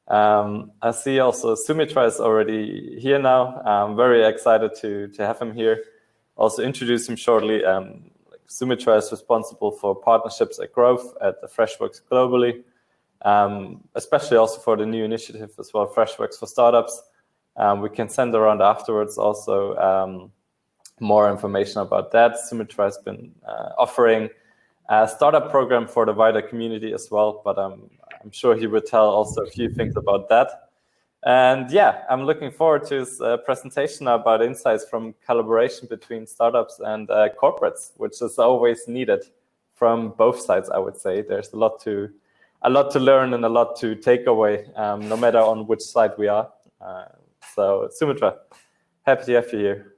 I see also Sumitra is already here now. I'm very excited to have him here. Also introduce him shortly. Sumitra is responsible for partnerships at growth at the Freshworks globally, especially also for the new initiative as well, Freshworks for Startups. We can send around afterwards also more information about that. Sumitra has been offering a startup program for the wider community as well, but I'm sure he will tell also a few things about that. And yeah, I'm looking forward to his presentation about insights from collaboration between startups and corporates, which is always needed from both sides, I would say. There's a lot to learn and a lot to take away, no matter on which side we are. So Sumitra, happy to have you here.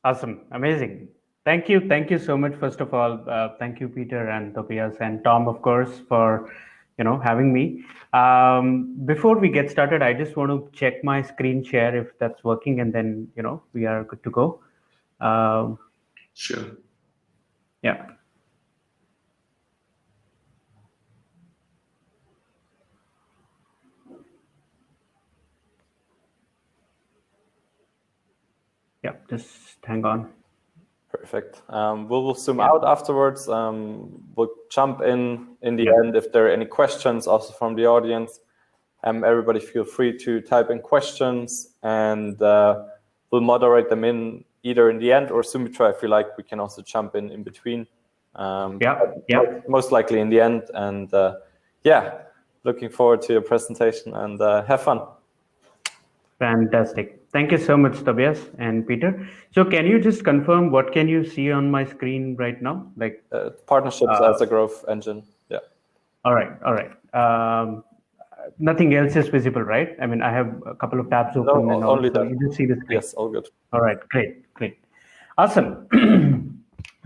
Awesome, amazing. Thank you so much. First of all, thank you, Peter and Tobias and Tom, of course, for having me. Before we get started, I just want to check my screen share if that's working, and then we are good to go. Sure. Yeah. Yeah, just hang on. Perfect. We'll zoom out afterwards. We'll jump in the end if there are any questions also from the audience. Everybody feel free to type in questions, and we'll moderate them in either in the end, or Sumitra, if you like, we can also jump in between. Most likely in the end. And yeah, looking forward to your presentation, and have fun. Fantastic. Thank you so much, Tobias and Peter. So can you just confirm what can you see on my screen right now? Like partnerships as a growth engine. Yeah. All right. Nothing else is visible, right? I mean, I have a couple of tabs open, and only also that. you just see the screen. Yes, all good. All right, great. Awesome.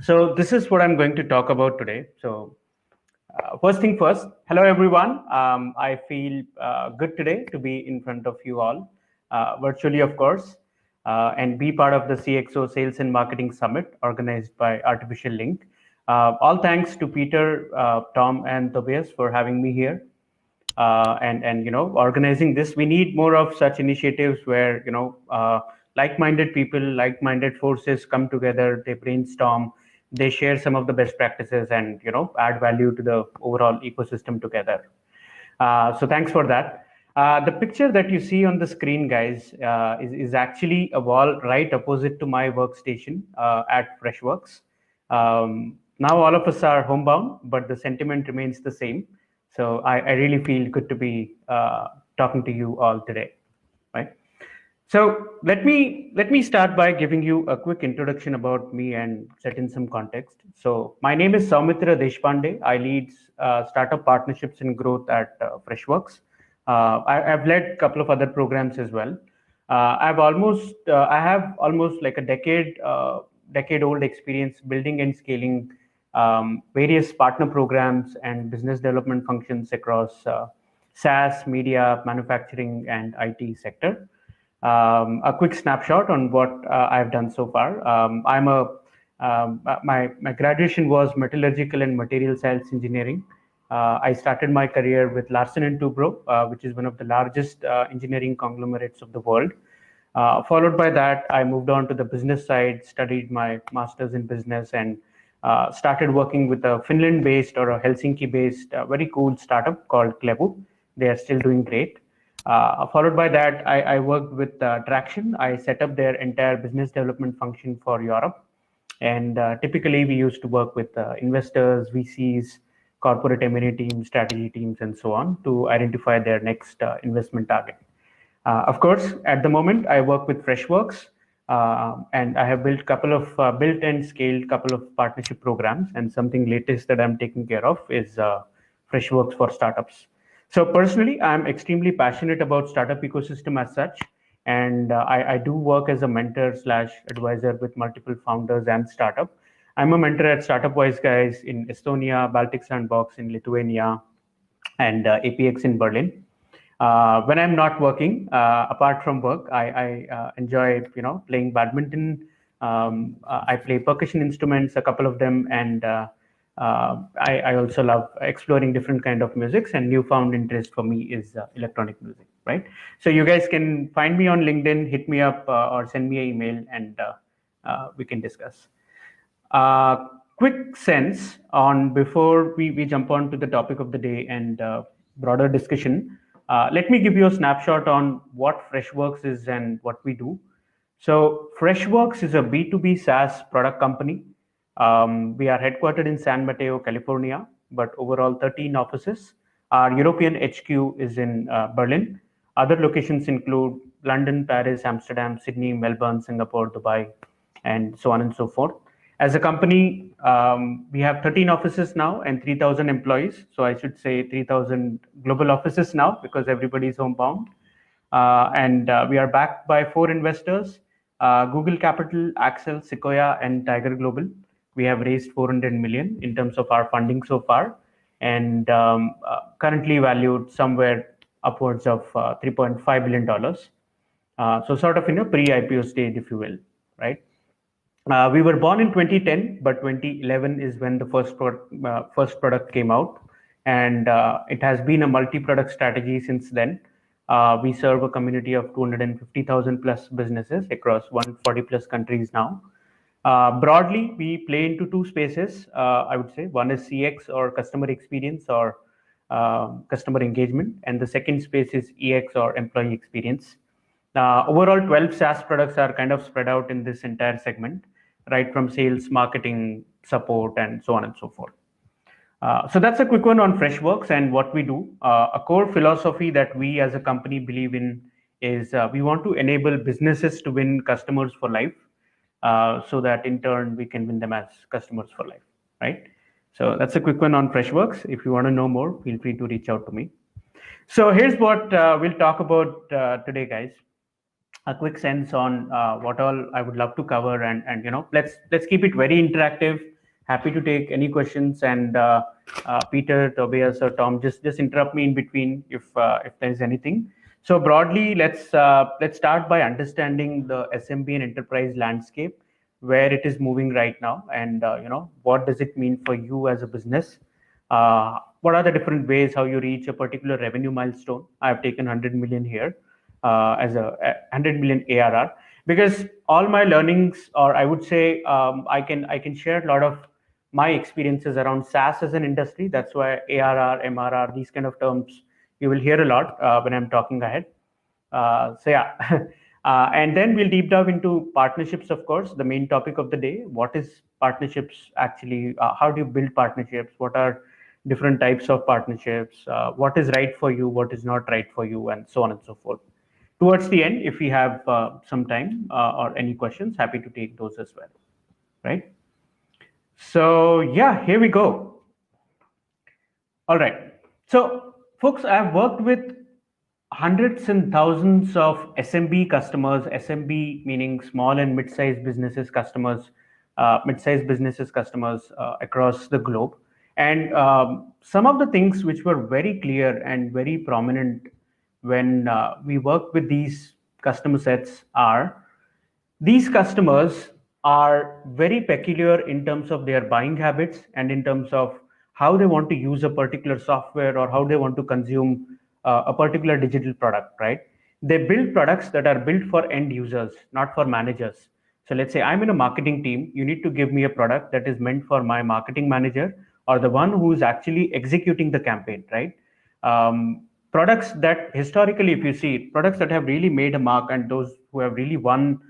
So this is what I'm going to talk about today. So first thing first, hello everyone. I feel good today to be in front of you all, virtually of course, and be part of the CXO Sales and Marketing Summit organized by Artificial Link. All thanks to Peter, Tom, and Tobias for having me here. And organizing this. We need more of such initiatives where like-minded people, like-minded forces come together, they brainstorm, they share some of the best practices, and add value to the overall ecosystem together. So thanks for that. The picture that you see on the screen, guys, is actually a wall right opposite to my workstation at Freshworks. Now all of us are homebound, but the sentiment remains the same. So I really feel good to be talking to you all today, right? So let me start by giving you a quick introduction about me and set in some context. So my name is Soumitra Deshpande. I lead startup partnerships and growth at Freshworks. I've led a couple of other programs as well. I have almost like a decade-old experience building and scaling various partner programs and business development functions across SaaS, media, manufacturing, and IT sector. A quick snapshot on what I've done so far. My graduation was metallurgical and material science engineering. I started my career with Larsen & Toubro, which is one of the largest engineering conglomerates of the world. Followed by that, I moved on to the business side, studied my master's in business, and started working with a Finland-based or a Helsinki-based very cool startup called Klevu. They are still doing great. Followed by that, I worked with Traction. I set up their entire business development function for Europe. And typically, we used to work with investors, VCs, corporate M&A teams, strategy teams, and so on to identify their next investment target. Of course, at the moment, I work with Freshworks. And I have built and scaled couple of partnership programs, and something latest that I'm taking care of is Freshworks for Startups. So personally, I'm extremely passionate about startup ecosystem as such, and I do work as a mentor / advisor with multiple founders and startup. I'm a mentor at Startup Wise Guys in Estonia, Baltic Sandbox in Lithuania, and APX in Berlin. When I'm not working, apart from work, I enjoy playing badminton. I play percussion instruments, a couple of them, and I also love exploring different kind of musics, and newfound interest for me is electronic music, right? So you guys can find me on LinkedIn, hit me up, or send me an email, and we can discuss. Quick sense on before we jump on to the topic of the day and broader discussion. Let me give you a snapshot on what Freshworks is and what we do. So Freshworks is a B2B SaaS product company. We are headquartered in San Mateo, California, but overall 13 offices. Our European HQ is in Berlin. Other locations include London, Paris, Amsterdam, Sydney, Melbourne, Singapore, Dubai, and so on and so forth. As a company, we have 13 offices now and 3,000 employees. So I should say 3,000 global offices now because everybody is homebound. And we are backed by 4 investors, Google Capital, Accel, Sequoia, and Tiger Global. We have raised 400 million in terms of our funding so far, and currently valued somewhere upwards of $3.5 billion. So sort of in a pre-IPO stage, if you will, right? We were born in 2010, but 2011 is when the first product came out, and it has been a multi-product strategy since then. We serve a community of 250,000 plus businesses across 140 plus countries now. Broadly, we play into 2 spaces. I would say one is CX or customer experience or customer engagement, and the second space is EX or employee experience. Overall, 12 SaaS products are kind of spread out in this entire segment, right from sales, marketing, support, and so on and so forth. So that's a quick one on Freshworks and what we do. A core philosophy that we as a company believe in is we want to enable businesses to win customers for life, so that in turn we can win them as customers for life, right? So that's a quick one on Freshworks. If you want to know more, feel free to reach out to me. So here's what we'll talk about today, guys. A quick sense on what all I would love to cover, and let's keep it very interactive. Happy to take any questions, and Peter, Tobias, or Tom, just interrupt me in between if there's anything. So broadly, let's start by understanding the SMB and enterprise landscape, where it is moving right now, and what does it mean for you as a business? What are the different ways how you reach a particular revenue milestone? I've taken 100 million here as a 100 million ARR, because all my learnings, or I would say I can share a lot of my experiences around SaaS as an industry. That's why ARR, MRR, these kind of terms you will hear a lot when I'm talking ahead. So yeah, and then we'll deep dive into partnerships, of course, the main topic of the day. What is partnerships actually? How do you build partnerships? What are different types of partnerships? What is right for you? What is not right for you? And so on and so forth. Towards the end, if we have some time or any questions, happy to take those as well, right? So yeah, here we go. All right. So folks, I've worked with hundreds and thousands of SMB customers, SMB meaning small and mid-sized businesses customers, across the globe. And some of the things which were very clear and very prominent when we work with these customer sets are, these customers are very peculiar in terms of their buying habits and in terms of how they want to use a particular software or how they want to consume a particular digital product, right? They build products that are built for end users, not for managers. So let's say I'm in a marketing team. You need to give me a product that is meant for my marketing manager or the one who's actually executing the campaign, right? Products that historically, if you see, products that have really made a mark and those who have really won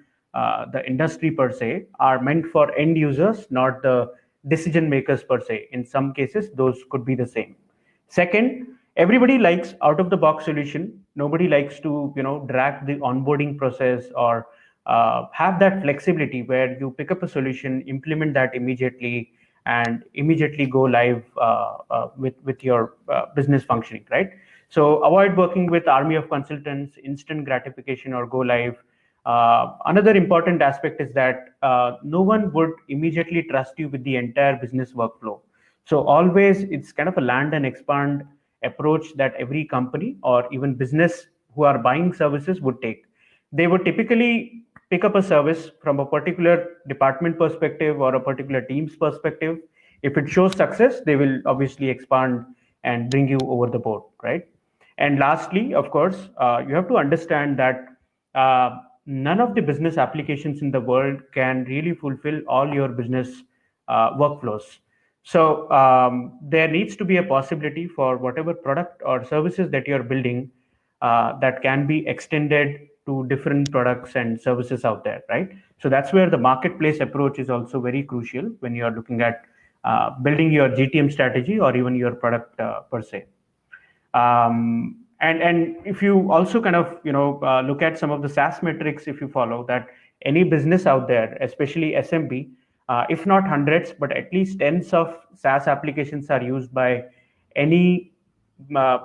the industry per se are meant for end users, not the decision makers per se. In some cases, those could be the same. Second, everybody likes out of the box solution. Nobody likes to drag the onboarding process or have that flexibility where you pick up a solution, implement that immediately, and immediately go live with your business functioning, right? So avoid working with army of consultants, instant gratification, or go live. Another important aspect is that no one would immediately trust you with the entire business workflow. So always it's kind of a land and expand approach that every company or even business who are buying services would take. They would typically pick up a service from a particular department perspective or a particular team's perspective, If it shows success, they will obviously expand and bring you over the board, right? And lastly, of course, you have to understand that none of the business applications in the world can really fulfill all your business workflows. So there needs to be a possibility for whatever product or services that you're building that can be extended to different products and services out there, right? So that's where the marketplace approach is also very crucial when you are looking at building your GTM strategy or even your product per se. And if you also kind of look at some of the SaaS metrics, if you follow that, any business out there, especially SMB, if not hundreds, but at least tens of SaaS applications are used by any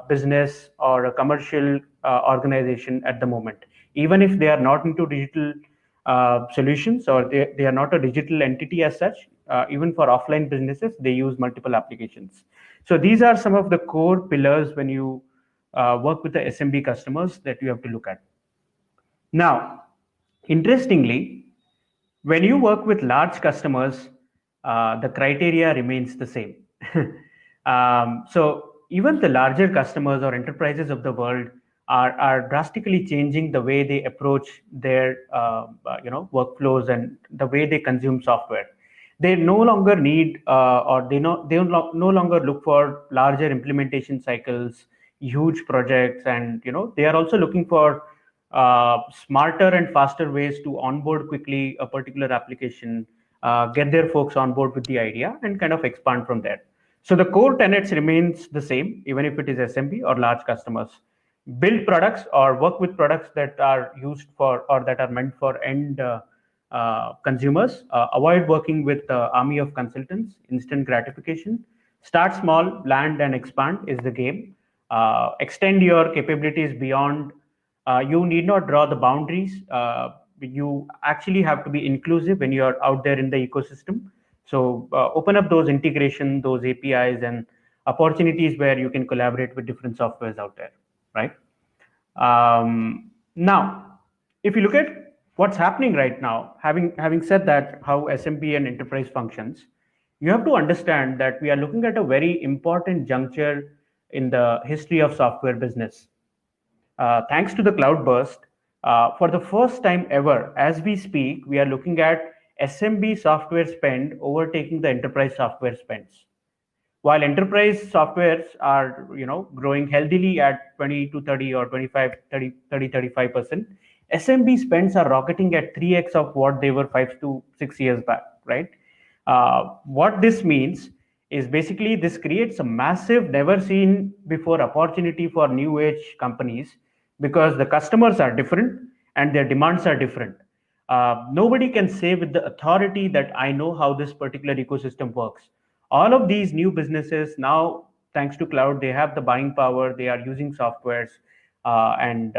business or a commercial organization at the moment, even if they are not into digital solutions or they are not a digital entity as such. Even for offline businesses, they use multiple applications. So these are some of the core pillars when you work with the SMB customers that you have to look at. Now, interestingly, when you work with large customers, the criteria remains the same. So even the larger customers or enterprises of the world are drastically changing the way they approach their workflows and the way they consume software. They no longer need or they no longer look for larger implementation cycles, huge projects, and they are also looking for smarter and faster ways to onboard quickly a particular application, get their folks on board with the idea, and kind of expand from there. So the core tenets remains the same, even if it is SMB or large customers. Build products or work with products that are used for or that are meant for end consumers. Avoid working with army of consultants, instant gratification. Start small, land and expand is the game. Extend your capabilities beyond. You need not draw the boundaries. You actually have to be inclusive when you are out there in the ecosystem. So open up those integration, those APIs and opportunities where you can collaborate with different softwares out there, right? Now, if you look at what's happening right now, having said that, how SMB and enterprise functions, you have to understand that we are looking at a very important juncture in the history of software business. Thanks to the cloud burst, for the first time ever, as we speak, we are looking at SMB software spend overtaking the enterprise software spends. While enterprise softwares are growing healthily at 20 to 30 or 25, 30, 35%, SMB spends are rocketing at 3x of what they were 5 to 6 years back, right? What this means is basically this creates a massive, never seen before opportunity for new age companies because the customers are different and their demands are different. Nobody can say with the authority that I know how this particular ecosystem works. All of these new businesses now, thanks to cloud, they have the buying power. They are using softwares, and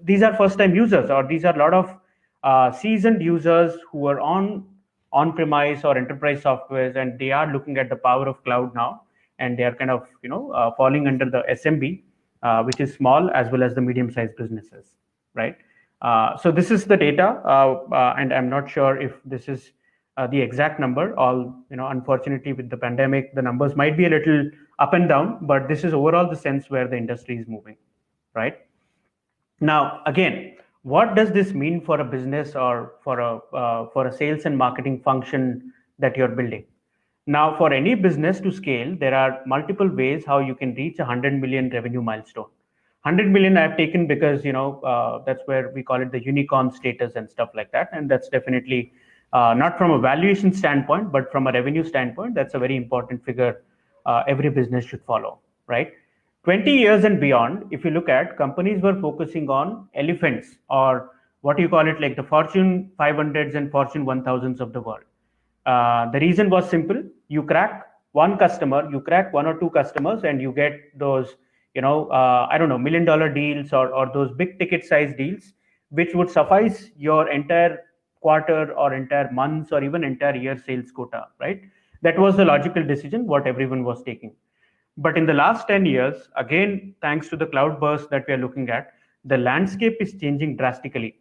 these are first-time users, or these are a lot of seasoned users who are on-premise or enterprise softwares, and they are looking at the power of cloud now, and they are kind of falling under the SMB, which is small as well as the medium-sized businesses, right? So this is the data, and I'm not sure if this is the exact number. Unfortunately, with the pandemic, the numbers might be a little up and down, but this is overall the sense where the industry is moving, right? Now, again, what does this mean for a business or for a sales and marketing function that you're building? Now, for any business to scale, there are multiple ways how you can reach 100 million revenue milestone. 100 million I've taken because that's where we call it the unicorn status and stuff like that, and that's definitely not from a valuation standpoint, but from a revenue standpoint, that's a very important figure every business should follow, right? 20 years and beyond, if you look at, companies were focusing on elephants, or what you call it, like the Fortune 500s and Fortune 1000s of the world. The reason was simple. You crack one customer, you crack one or two customers, and you get those, I don't know, $1 million deals or those big ticket size deals, which would suffice your entire quarter or entire months or even entire year sales quota, right? That was the logical decision what everyone was taking. But in the last 10 years, again, thanks to the cloud burst that we are looking at, the landscape is changing drastically.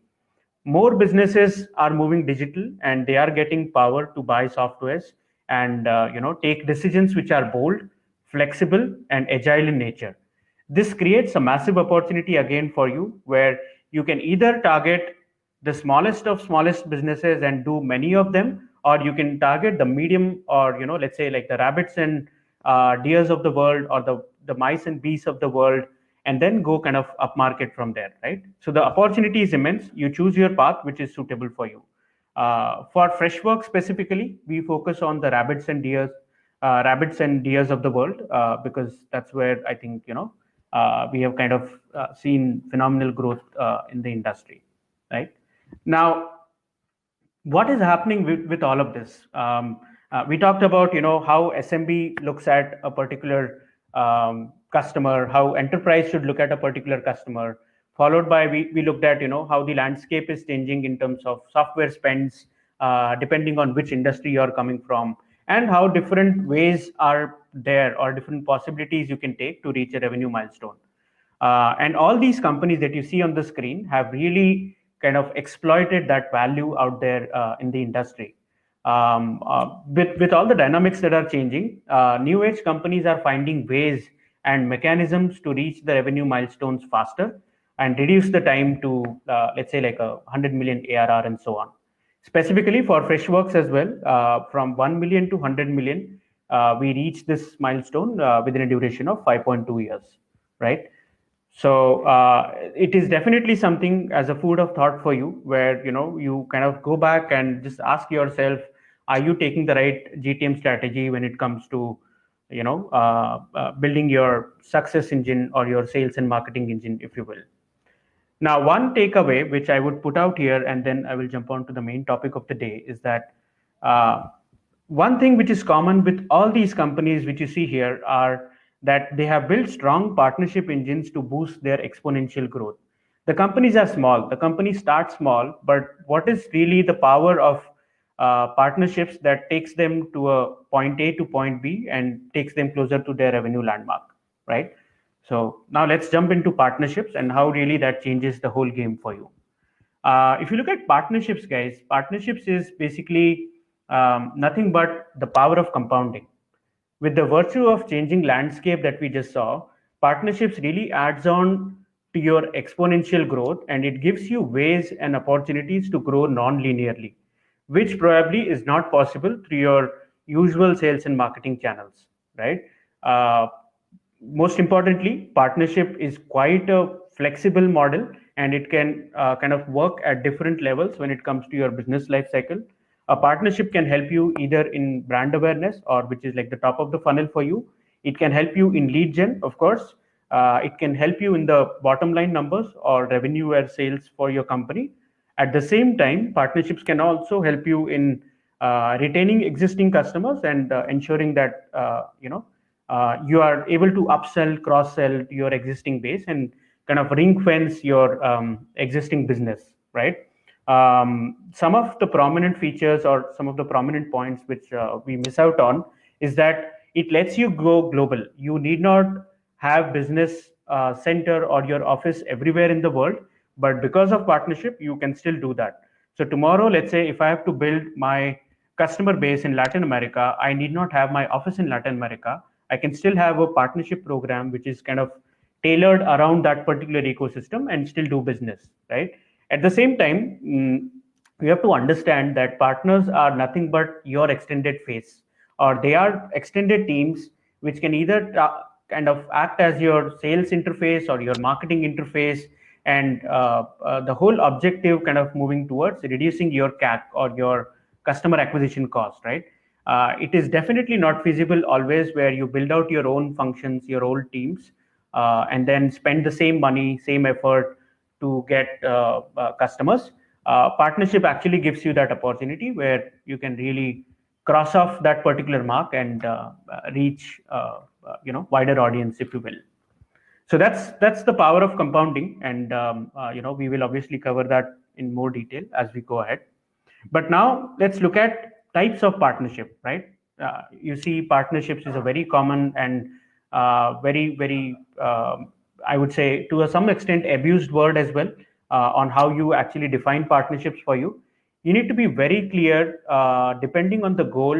More businesses are moving digital and they are getting power to buy softwares and take decisions which are bold, flexible, and agile in nature. This creates a massive opportunity again for you, where you can either target the smallest of smallest businesses and do many of them, or you can target the medium, or let's say like the rabbits and deers of the world, or the mice and bees of the world, and then go kind of upmarket from there, right? So the opportunity is immense. You choose your path which is suitable for you. For Freshworks specifically, we focus on the rabbits and deers of the world, because that's where I think we have kind of seen phenomenal growth in the industry, right? Now, what is happening with all of this? We talked about how SMB looks at a particular customer, how enterprise should look at a particular customer. Followed by we looked at how the landscape is changing in terms of software spends, depending on which industry you're coming from, and how different ways are there, or different possibilities you can take to reach a revenue milestone. And all these companies that you see on the screen have really kind of exploited that value out there in the industry. With all the dynamics that are changing, new age companies are finding ways and mechanisms to reach the revenue milestones faster and reduce the time to, let's say, like 100 million ARR and so on. Specifically for Freshworks as well, from 1 million to 100 million, we reached this milestone within a duration of 5.2 years, right? So it is definitely something as a food of thought for you, where you kind of go back and just ask yourself, are you taking the right GTM strategy when it comes to building your success engine or your sales and marketing engine, if you will. Now, one takeaway which I would put out here, and then I will jump on to the main topic of the day, is that one thing which is common with all these companies which you see here are that they have built strong partnership engines to boost their exponential growth. The companies are small, the companies start small, but what is really the power of partnerships that takes them to a point A to point B and takes them closer to their revenue landmark, right? So now let's jump into partnerships and how really that changes the whole game for you. If you look at partnerships, guys, partnerships is basically nothing but the power of compounding. With the virtue of changing landscape that we just saw, partnerships really adds on to your exponential growth, and it gives you ways and opportunities to grow non-linearly, which probably is not possible through your usual sales and marketing channels, right? Most importantly, partnership is quite a flexible model, and it can kind of work at different levels when it comes to your business life cycle. A partnership can help you either in brand awareness, or which is like the top of the funnel for you. It can help you in lead gen, of course. It can help you in the bottom line numbers or revenue or sales for your company. At the same time, partnerships can also help you in retaining existing customers and ensuring that you are able to upsell, cross-sell to your existing base and kind of ring fence your existing business, right? Some of the prominent features or some of the prominent points which we miss out on is that it lets you go global. You need not have business center or your office everywhere in the world, but because of partnership, you can still do that. So tomorrow, let's say if I have to build my customer base in Latin America, I need not have my office in Latin America. I can still have a partnership program which is kind of tailored around that particular ecosystem and still do business, right? At the same time, you have to understand that partners are nothing but your extended face, or they are extended teams which can either kind of act as your sales interface or your marketing interface, and the whole objective kind of moving towards reducing your CAC or your customer acquisition cost, right? It is definitely not feasible always where you build out your own functions, your own teams, and then spend the same money, same effort to get customers. Partnership actually gives you that opportunity where you can really cross off that particular mark and reach wider audience, if you will. So that's the power of compounding, and we will obviously cover that in more detail as we go ahead. But now let's look at types of partnership, right? You see, partnerships is a very common and very I would say to some extent abused word as well on how you actually define partnerships for you. You need to be very clear depending on the goal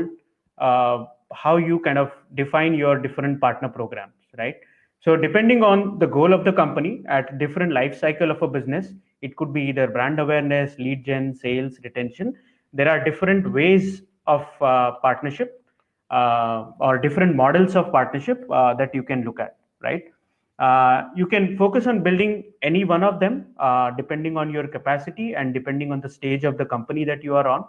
how you kind of define your different partner programs, right? So depending on the goal of the company at different life cycle of a business, it could be either brand awareness, lead gen, sales, retention. There are different ways of partnership or different models of partnership that you can look at, right? You can focus on building any one of them depending on your capacity and depending on the stage of the company that you are on,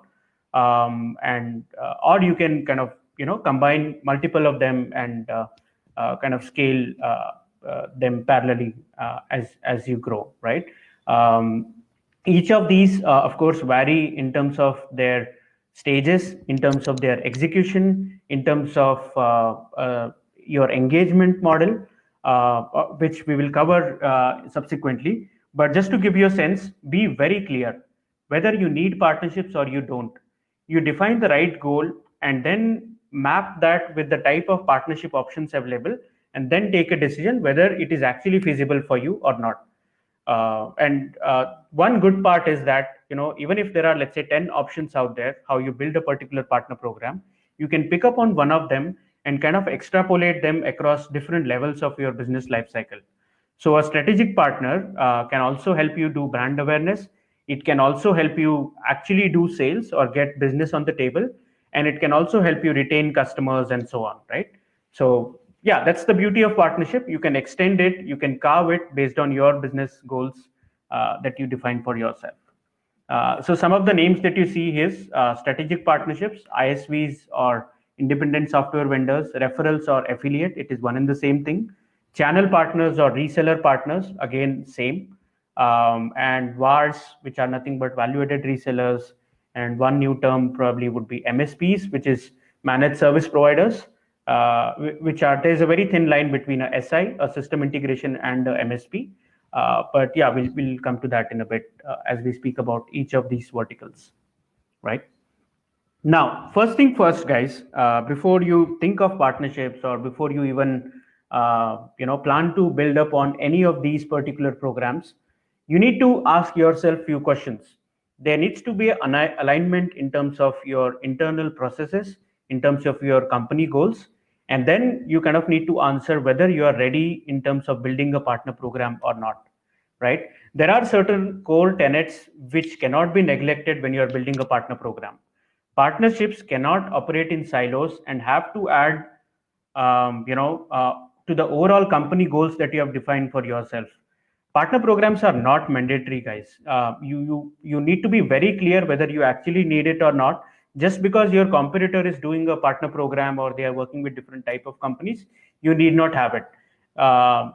and or you can kind of combine multiple of them and kind of scale them parallelly as you grow, right? Each of these of course vary in terms of their stages, in terms of their execution, in terms of your engagement model, which we will cover subsequently. But just to give you a sense, be very clear whether you need partnerships or you don't. You define the right goal and then map that with the type of partnership options available, and then take a decision whether it is actually feasible for you or not. And one good part is that even if there are, let's say, 10 options out there how you build a particular partner program, you can pick up on one of them and kind of extrapolate them across different levels of your business life cycle. So a strategic partner can also help you do brand awareness. It can also help you actually do sales or get business on the table, and it can also help you retain customers and so on, right? So yeah, that's the beauty of partnership. You can extend it, you can carve it based on your business goals that you define for yourself. So some of the names that you see here: strategic partnerships, ISVs or independent software vendors, referrals or affiliate, it is one and the same thing. Channel partners or reseller partners, again same. And VARs, which are nothing but value-added resellers. And one new term probably would be MSPs, which is managed service providers, which are, there's a very thin line between a SI, a system integration, and a MSP. But yeah, we'll come to that in a bit as we speak about each of these verticals, right? Now, first thing first, guys, before you think of partnerships or before you even plan to build up on any of these particular programs, you need to ask yourself few questions. There needs to be an alignment in terms of your internal processes, in terms of your company goals, and then you kind of need to answer whether you are ready in terms of building a partner program or not, right? There are certain core tenets which cannot be neglected when you are building a partner program. Partnerships cannot operate in silos and have to add to the overall company goals that you have defined for yourself. Partner programs are not mandatory, guys. You need to be very clear whether you actually need it or not. Just because your competitor is doing a partner program or they are working with different type of companies, you need not have it.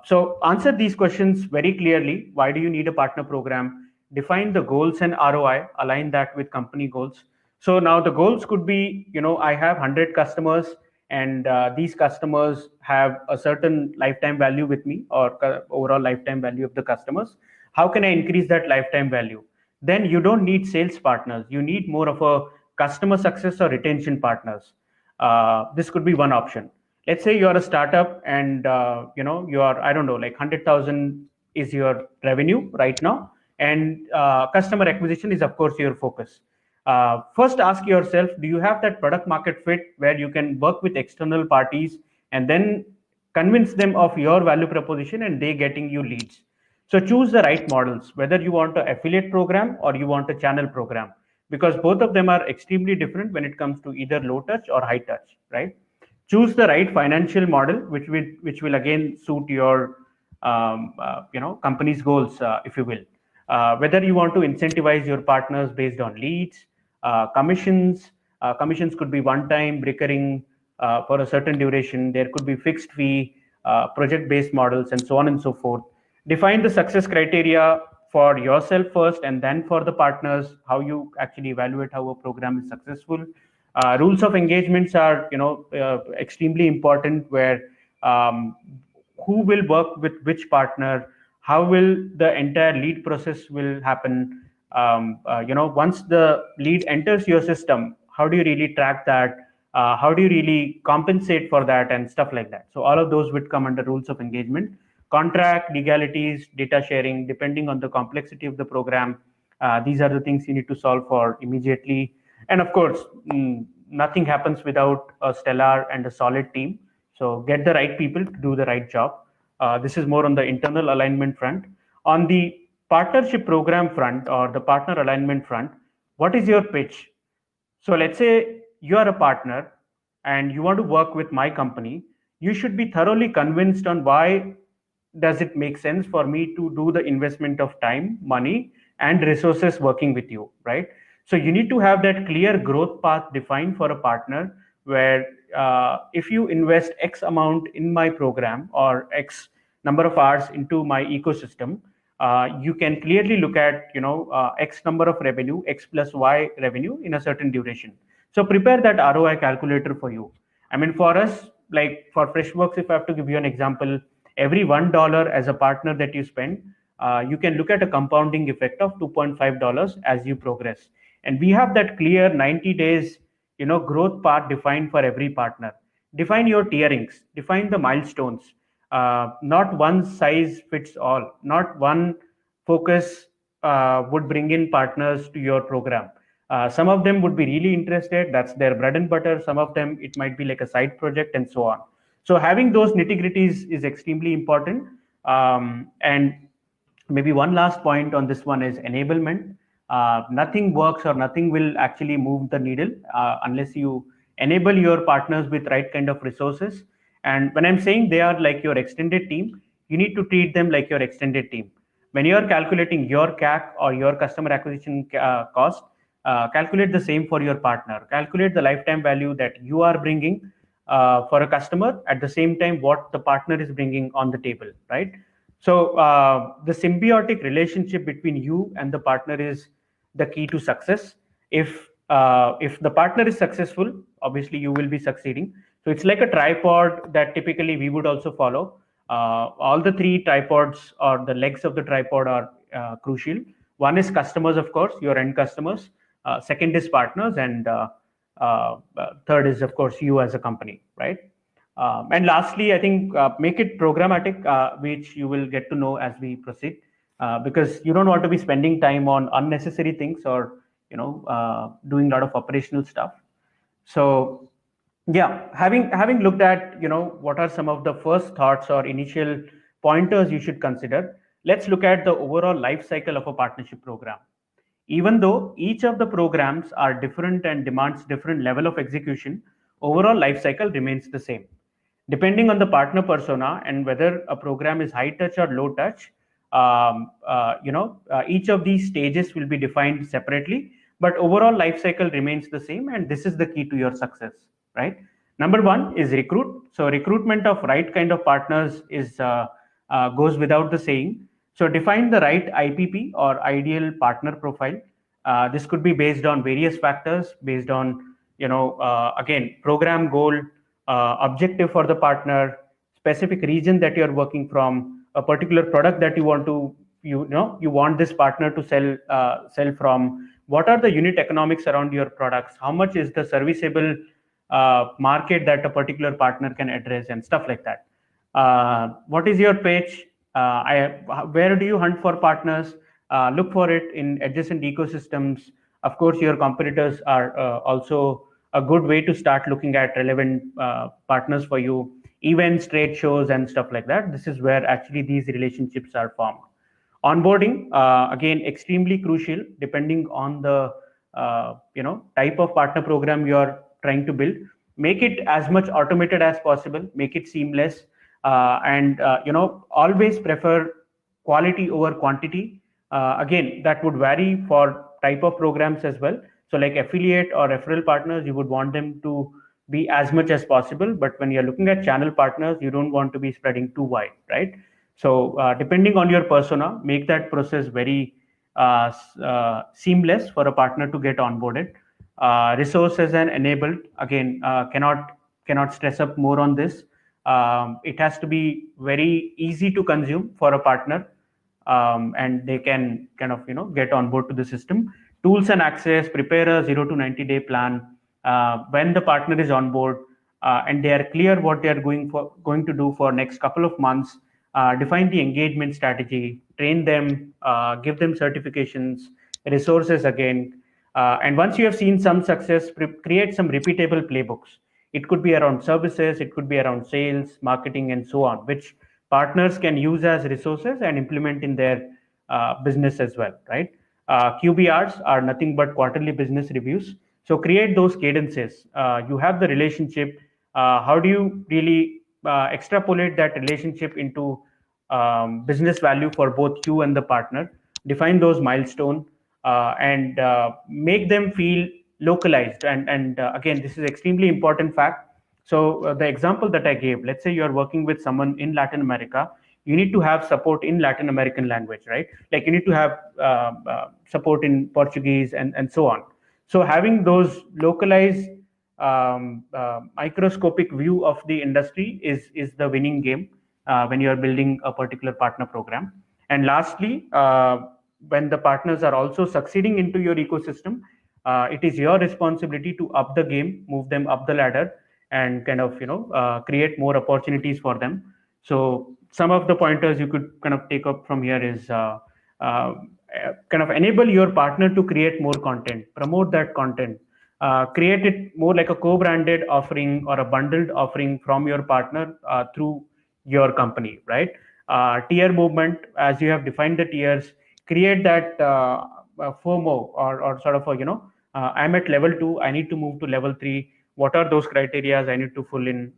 So answer these questions very clearly. Why do you need a partner program? Define the goals and ROI, align that with company goals. So now the goals could be, I have 100 customers, and these customers have a certain lifetime value with me, or overall lifetime value of the customers. How can I increase that lifetime value? Then you don't need sales partners. You need more of a customer success or retention partners. This could be one option. Let's say you're a startup and you are, I don't know, like 100,000 is your revenue right now, and customer acquisition is of course your focus. First ask yourself, do you have that product market fit where you can work with external parties and then convince them of your value proposition and they getting you leads? So choose the right models, whether you want an affiliate program or you want a channel program, because both of them are extremely different when it comes to either low touch or high touch, right? Choose the right financial model, which will again suit your company's goals, if you will. Whether you want to incentivize your partners based on leads, commissions. Commissions could be one-time, recurring for a certain duration. There could be fixed fee, project-based models, and so on and so forth. Define the success criteria for yourself first, and then for the partners, how you actually evaluate how a program is successful. Rules of engagements are, extremely important, where who will work with which partner, how will the entire lead process will happen. Once the lead enters your system, how do you really track that? How do you really compensate for that and stuff like that? So all of those would come under rules of engagement. Contract, legalities, data sharing, depending on the complexity of the program. These are the things you need to solve for immediately. And of course, nothing happens without a stellar and a solid team. So get the right people to do the right job. This is more on the internal alignment front. On the partnership program front or the partner alignment front, what is your pitch? So let's say you are a partner and you want to work with my company. You should be thoroughly convinced on why does it make sense for me to do the investment of time, money, and resources working with you, right? So you need to have that clear growth path defined for a partner where if you invest X amount in my program or X number of hours into my ecosystem, you can clearly look at X number of revenue, X plus Y revenue in a certain duration. So prepare that ROI calculator for you. I mean, for us, like for Freshworks, if I have to give you an example, every $1 as a partner that you spend, you can look at a compounding effect of $2.5 as you progress. And we have that clear 90 days, growth path defined for every partner. Define your tierings, define the milestones. Not one size fits all. Not one focus would bring in partners to your program. Some of them would be really interested. That's their bread and butter. Some of them, it might be like a side project and so on. So having those nitty-gritties is extremely important. And maybe one last point on this one is enablement. Nothing works or nothing will actually move the needle unless you enable your partners with right kind of resources. And when I'm saying they are like your extended team, you need to treat them like your extended team. When you're calculating your CAC or your customer acquisition cost, calculate the same for your partner. Calculate the lifetime value that you are bringing for a customer, at the same time what the partner is bringing on the table, right? So the symbiotic relationship between you and the partner is the key to success. If the partner is successful, obviously you will be succeeding. So it's like a tripod that typically we would also follow. All the three tripods or the legs of the tripod are crucial. One is customers, of course, your end customers. Second is partners, and third is, of course, you as a company, right? And lastly, I think make it programmatic, which you will get to know as we proceed, because you don't want to be spending time on unnecessary things or doing a lot of operational stuff. So yeah, having looked at what are some of the first thoughts or initial pointers you should consider, let's look at the overall life cycle of a partnership program. Even though each of the programs are different and demands different level of execution, overall life cycle remains the same. Depending on the partner persona and whether a program is high touch or low touch, each of these stages will be defined separately, but overall life cycle remains the same, and this is the key to your success, right? Number one is recruit. So recruitment of right kind of partners is goes without the saying. So define the right IPP or ideal partner profile. This could be based on various factors, based on again, program goal, objective for the partner, specific region that you're working from, a particular product that you want to you want this partner to sell from. What are the unit economics around your products? How much is the serviceable market that a particular partner can address, and stuff like that. What is your pitch? Where do you hunt for partners? Look for it in adjacent ecosystems. Of course, your competitors are also a good way to start looking at relevant partners for you, events, trade shows, and stuff like that. This is where actually these relationships are formed. Onboarding, again, extremely crucial depending on the type of partner program you're trying to build. Make it as much automated as possible, make it seamless, and always prefer quality over quantity. Again, that would vary for type of programs as well. So like affiliate or referral partners, you would want them to be as much as possible, but when you're looking at channel partners, you don't want to be spreading too wide, right? So depending on your persona, make that process very seamless for a partner to get onboarded. Resources and enabled, again, cannot stress up more on this. It has to be very easy to consume for a partner, and they can kind of get on board to the system. Tools and access, prepare a 0 to 90 day plan. When the partner is on board and they are clear what they are going to do for next couple of months, define the engagement strategy, train them, give them certifications, resources again. And once you have seen some success, create some repeatable playbooks. It could be around services, it could be around sales, marketing, and so on, which partners can use as resources and implement in their business as well, right? QBRs are nothing but quarterly business reviews. So create those cadences. You have the relationship. How do you really extrapolate that relationship into business value for both you and the partner? Define those milestones and make them feel localized. And again, this is extremely important fact. So the example that I gave, let's say you're working with someone in Latin America, you need to have support in Latin American language, right? Like you need to have support in Portuguese and so on. So having those localized microscopic view of the industry is the winning game when you are building a particular partner program. And lastly, when the partners are also succeeding into your ecosystem, it is your responsibility to up the game, move them up the ladder, and kind of create more opportunities for them. So some of the pointers you could kind of take up from here is kind of enable your partner to create more content, promote that content, create it more like a co-branded offering or a bundled offering from your partner through your company, right? Tier movement, as you have defined the tiers, create that FOMO or sort of I'm at level 2, I need to move to level 3. What are those criteria I need to fill in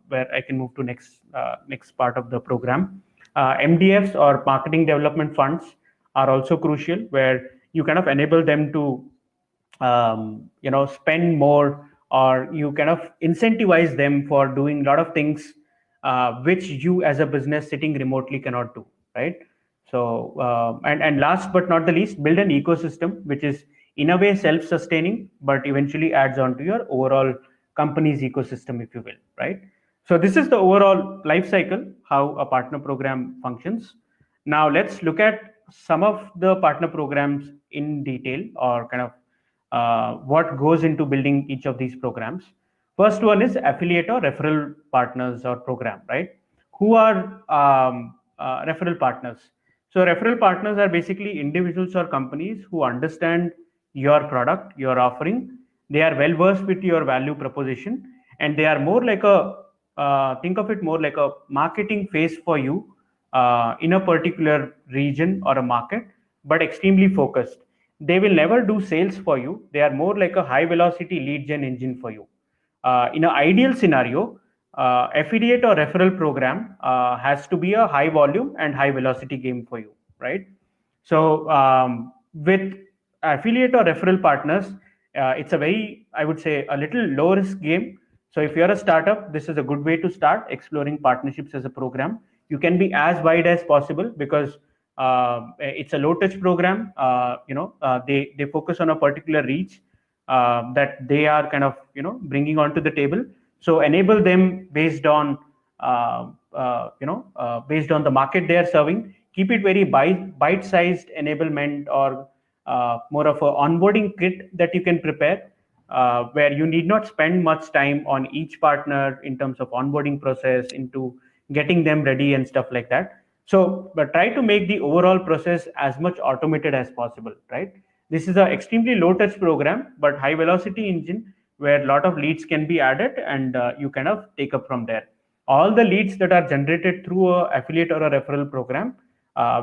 where I can move to next part of the program? MDFs or marketing development funds are also crucial, where you kind of enable them to spend more, or you kind of incentivize them for doing a lot of things which you as a business sitting remotely cannot do, right? So and last but not the least, build an ecosystem which is in a way self-sustaining, but eventually adds on to your overall company's ecosystem, if you will, right? So this is the overall life cycle, how a partner program functions. Now let's look at some of the partner programs in detail, or kind of what goes into building each of these programs. First one is affiliate or referral partners or program, right? Who are referral partners? So referral partners are basically individuals or companies who understand your product, your offering. They are well versed with your value proposition, and they are more like a think of it more like a marketing phase for you in a particular region or a market, but extremely focused. They will never do sales for you. They are more like a high velocity lead gen engine for you. In an ideal scenario, affiliate or referral program has to be a high volume and high velocity game for you, right? So with affiliate or referral partners, it's a very, I would say, a little low risk game. So if you're a startup, this is a good way to start exploring partnerships as a program. You can be as wide as possible because it's a low touch program. They focus on a particular reach that they are kind of bringing onto the table. So enable them based on based on the market they are serving. Keep it very bite-sized enablement, or more of a onboarding kit that you can prepare, where you need not spend much time on each partner in terms of onboarding process into getting them ready and stuff like that. So, but try to make the overall process as much automated as possible, right? This is an extremely low touch program, but high velocity engine where a lot of leads can be added, and you kind of take up from there. All the leads that are generated through a affiliate or a referral program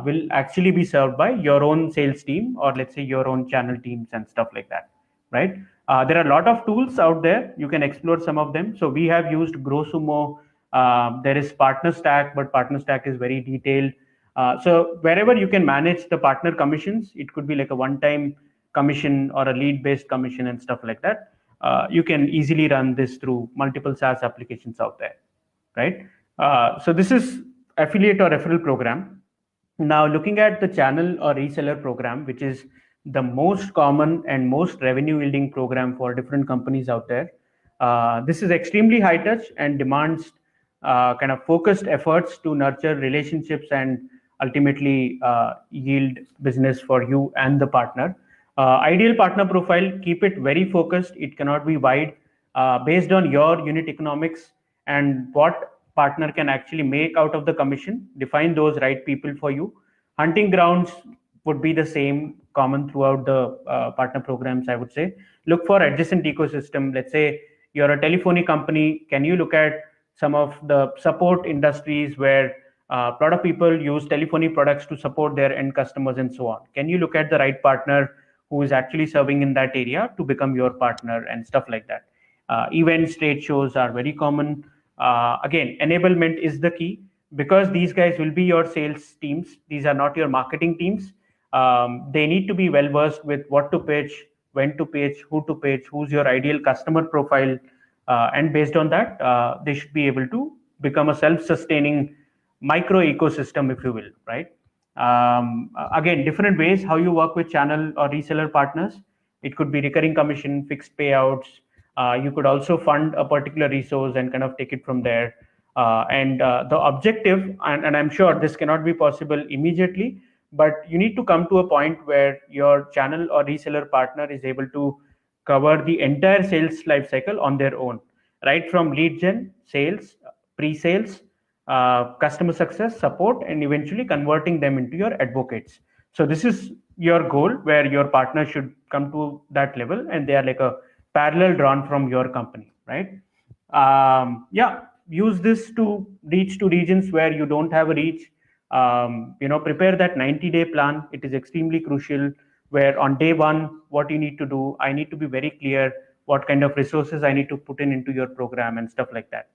will actually be served by your own sales team, or let's say your own channel teams and stuff like that, right? There are a lot of tools out there. You can explore some of them. So we have used GrowSumo. There is PartnerStack, but PartnerStack is very detailed. So wherever you can manage the partner commissions, it could be like a one-time commission or a lead-based commission and stuff like that. You can easily run this through multiple SaaS applications out there, right? So this is affiliate or referral program. Now looking at the channel or reseller program, which is the most common and most revenue yielding program for different companies out there. This is extremely high touch and demands kind of focused efforts to nurture relationships and ultimately yield business for you and the partner. Ideal partner profile, keep it very focused. It cannot be wide, based on your unit economics and what partner can actually make out of the commission. Define those right people for you. Hunting grounds, would be the same common throughout the partner programs, I would say. Look for adjacent ecosystem. Let's say you're a telephony company. Can you look at some of the support industries where a lot of people use telephony products to support their end customers and so on? Can you look at the right partner who is actually serving in that area to become your partner and stuff like that? Events, trade shows are very common. Again, enablement is the key, because these guys will be your sales teams. These are not your marketing teams. They need to be well versed with what to pitch, when to pitch, who to pitch, who's your ideal customer profile, and based on that, they should be able to become a self-sustaining micro ecosystem, if you will, right? Again, different ways how you work with channel or reseller partners. It could be recurring commission, fixed payouts. You could also fund a particular resource and kind of take it from there. And the objective, and I'm sure this cannot be possible immediately, but you need to come to a point where your channel or reseller partner is able to cover the entire sales life cycle on their own, right from lead gen, sales, pre-sales, customer success, support, and eventually converting them into your advocates. So this is your goal, where your partner should come to that level and they are like a parallel drawn from your company, right? Yeah, use this to reach to regions where you don't have a reach. Prepare that 90-day plan. It is extremely crucial, where on day one, what you need to do, I need to be very clear what kind of resources I need to put into your program and stuff like that.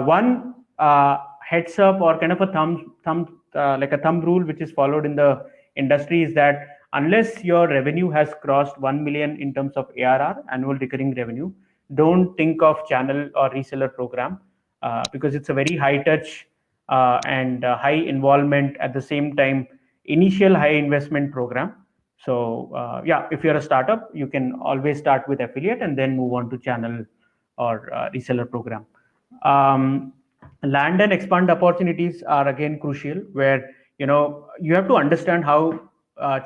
One heads up, or kind of a thumb rule which is followed in the industry, is that unless your revenue has crossed 1 million in terms of ARR, annual recurring revenue, don't think of channel or reseller program, because it's a very high touch and high involvement, at the same time initial high investment program. So yeah, if you're a startup, you can always start with affiliate and then move on to channel or reseller program. Land and expand opportunities are again crucial, where you have to understand how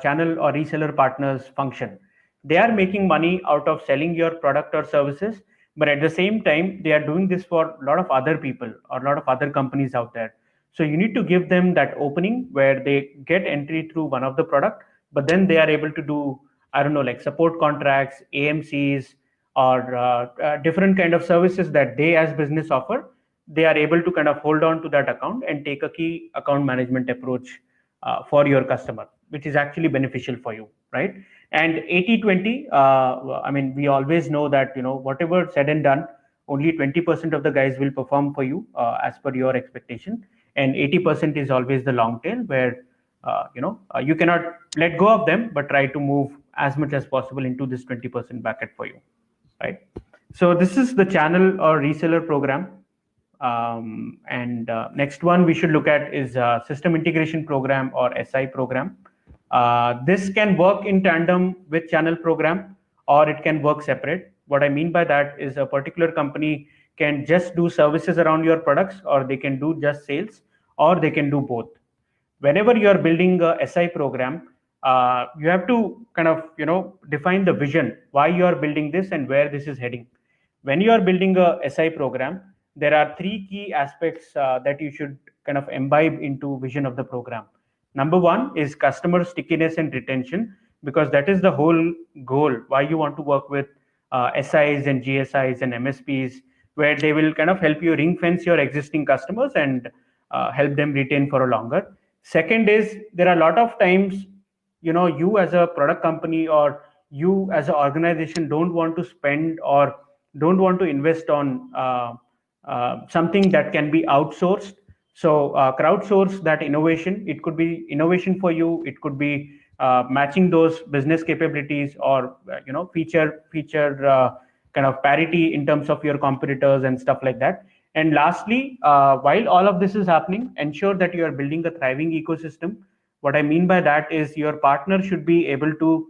channel or reseller partners function. They are making money out of selling your product or services, but at the same time, they are doing this for a lot of other people or a lot of other companies out there. So you need to give them that opening where they get entry through one of the product, but then they are able to do, I don't know, like support contracts, AMCs, or different kind of services that they as business offer. They are able to kind of hold on to that account and take a key account management approach for your customer, which is actually beneficial for you, right? And 80-20, I mean, we always know that, whatever said and done, only 20% of the guys will perform for you as per your expectation. And 80% is always the long tail, where, you cannot let go of them, but try to move as much as possible into this 20% bucket for you, right? So this is the channel or reseller program. And next one we should look at is system integration program, or SI program. This can work in tandem with channel program, or it can work separate. What I mean by that is a particular company can just do services around your products, or they can do just sales, or they can do both. Whenever you are building a SI program, you have to kind of define the vision, why you are building this and where this is heading. When you are building a SI program, there are three key aspects that you should kind of imbibe into vision of the program. Number one is customer stickiness and retention, because that is the whole goal why you want to work with SIs and GSIs and MSPs, where they will kind of help you ring fence your existing customers and help them retain for a longer. Second is, there are a lot of times, you as a product company or you as an organization don't want to spend or don't want to invest on something that can be outsourced. So crowdsource that innovation. It could be innovation for you. It could be matching those business capabilities, or feature kind of parity in terms of your competitors and stuff like that. And lastly, while all of this is happening, ensure that you are building a thriving ecosystem. What I mean by that is, your partner should be able to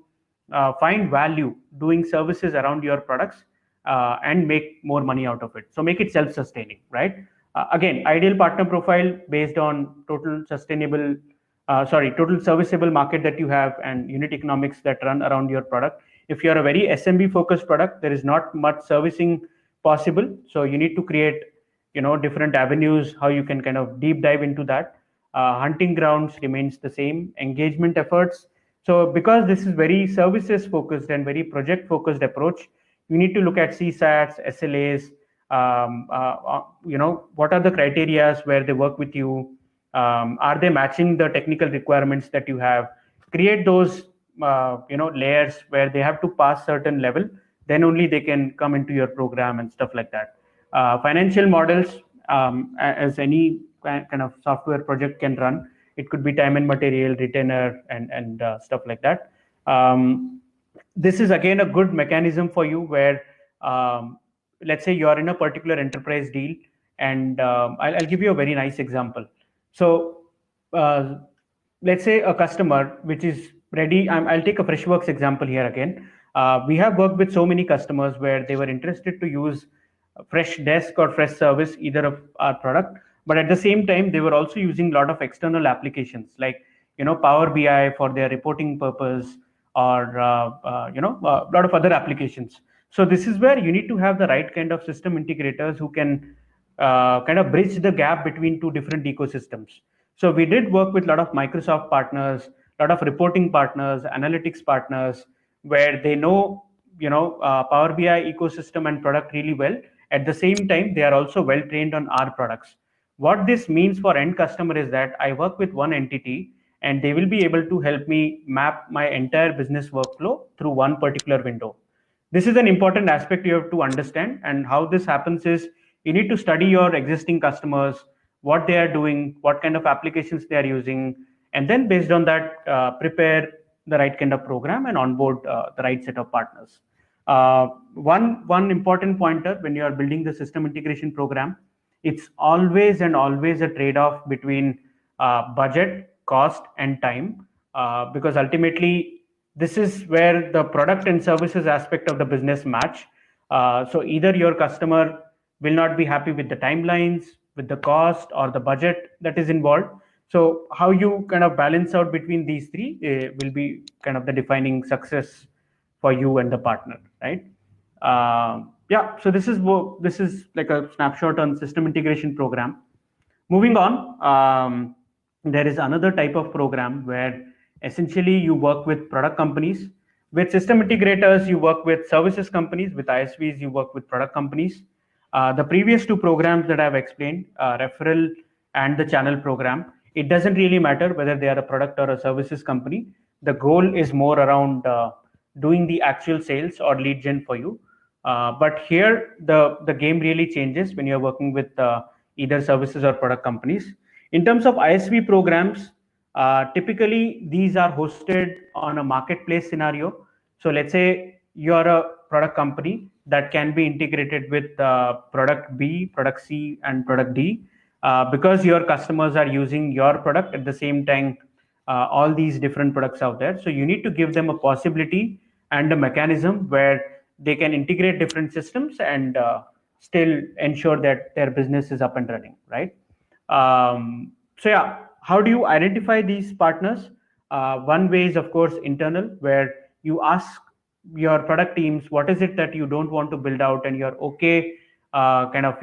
find value doing services around your products and make more money out of it. So make it self-sustaining, right? Again, ideal partner profile based on total serviceable market that you have and unit economics that run around your product. If you're a very SMB focused product, there is not much servicing possible. So you need to create, different avenues, how you can kind of deep dive into that. Hunting grounds remains the same. Engagement efforts, So because this is very services focused and very project focused approach, you need to look at CSATs, SLAs, what are the criterias where they work with you? Are they matching the technical requirements that you have? Create those, layers where they have to pass certain level, then only they can come into your program and stuff like that. Financial models, as any kind of software project can run, it could be time and material, retainer, and stuff like that. This is again a good mechanism for you where, let's say you are in a particular enterprise deal, and I'll give you a very nice example. So uh, let's say a customer which is ready. I'll take a Freshworks example here again. We have worked with so many customers where they were interested to use Freshdesk or Freshservice, either of our product, but at the same time they were also using a lot of external applications like Power BI for their reporting purpose, or a lot of other applications. So this is where you need to have the right kind of system integrators who can kind of bridge the gap between two different ecosystems. So we did work with a lot of Microsoft partners, a lot of reporting partners, analytics partners, where they know Power BI ecosystem and product really well. At the same time, they are also well trained on our products. What this means for end customer is that I work with one entity, and they will be able to help me map my entire business workflow through one particular window. This is an important aspect you have to understand. And how this happens is you need to study your existing customers, what they are doing, what kind of applications they are using, and then based on that, prepare the right kind of program and onboard the right set of partners. One important pointer when you are building the system integration program, it's always and always a trade-off between budget, cost, and time, because ultimately this is where the product and services aspect of the business match. So either your customer will not be happy with the timelines, with the cost, or the budget that is involved. So how you kind of balance out between these three will be kind of the defining success for you and the partner, right? Yeah. So this is like a snapshot on system integration program. Moving on, there is another type of program where essentially you work with product companies. With system integrators, you work with services companies. With ISVs, you work with product companies. The previous two programs that I've explained, referral and the channel program, it doesn't really matter whether they are a product or a services company. The goal is more around doing the actual sales or lead gen for you. But here, the game really changes when you're working with either services or product companies. In terms of ISV programs, typically these are hosted on a marketplace scenario. So let's say you're a product company that can be integrated with product B, product C, and product D, because your customers are using your product at the same time, all these different products out there. So you need to give them a possibility and a mechanism where they can integrate different systems and still ensure that their business is up and running, right? So yeah, how do you identify these partners? One way is, of course, internal, where you ask your product teams what is it that you don't want to build out, and you're okay kind of